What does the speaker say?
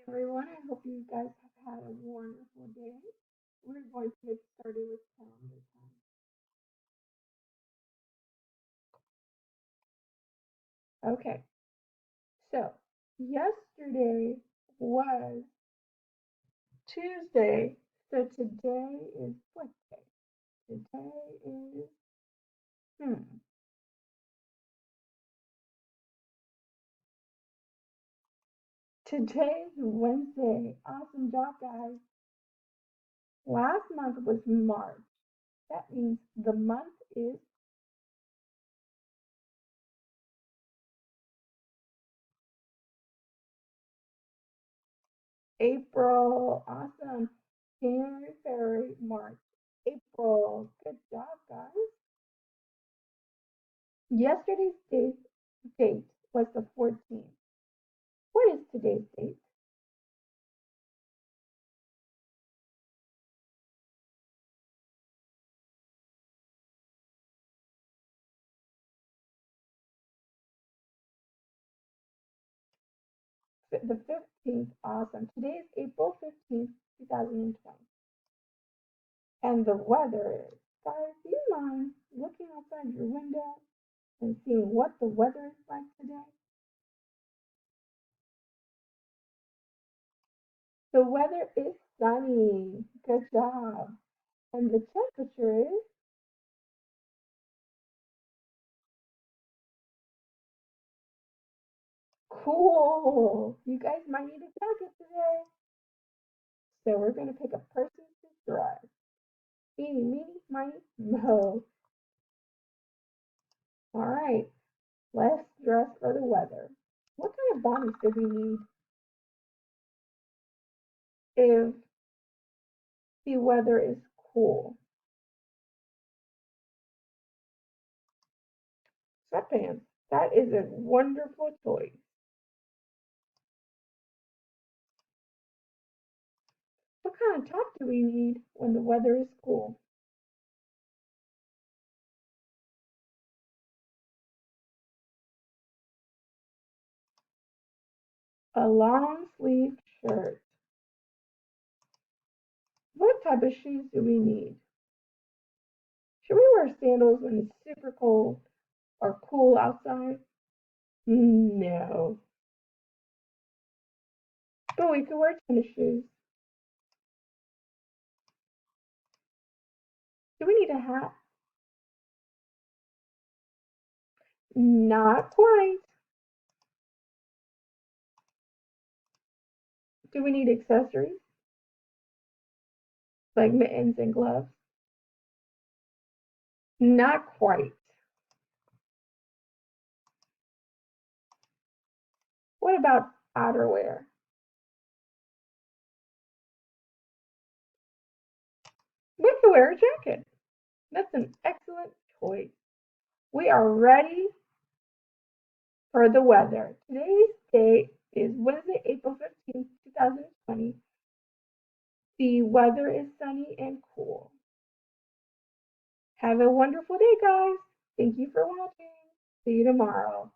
everyone. I hope you guys have had a wonderful day. We're going to get started with calendar time. Okay, so yesterday was Tuesday, so today is what day? Today is, hmm, today is Wednesday. Awesome job, guys. Last month was March. That means the month is April. Awesome. January, February, March, April. Good job, guys. Yesterday's date was the 14th. What is today's date? The 15th. Awesome. Today is April 15th, 2020. And the weather is, guys, do you mind looking outside your window and seeing what the weather is like today? The weather is sunny. Good job. And the temperature is cool. You guys might need a jacket today. So we're going to pick a person to dress. Eeny, meeny, miny, mo. All right, let's dress for the weather. What kind of bonnets do we need if the weather is cool? Sweatpants. That is a wonderful choice. What kind of top do we need when the weather is cool? A long sleeve shirt. What type of shoes do we need? Should we wear sandals when it's super cold or cool outside? No. But we could wear tennis shoes. Do we need a hat? Not quite. Do we need accessories like mittens and gloves? Not quite. What about outerwear? We could wear a jacket. That's an excellent choice. We are ready for the weather. Today's date is Wednesday, April 15th, 2020. The weather is sunny and cool. Have a wonderful day, guys. Thank you for watching. See you tomorrow.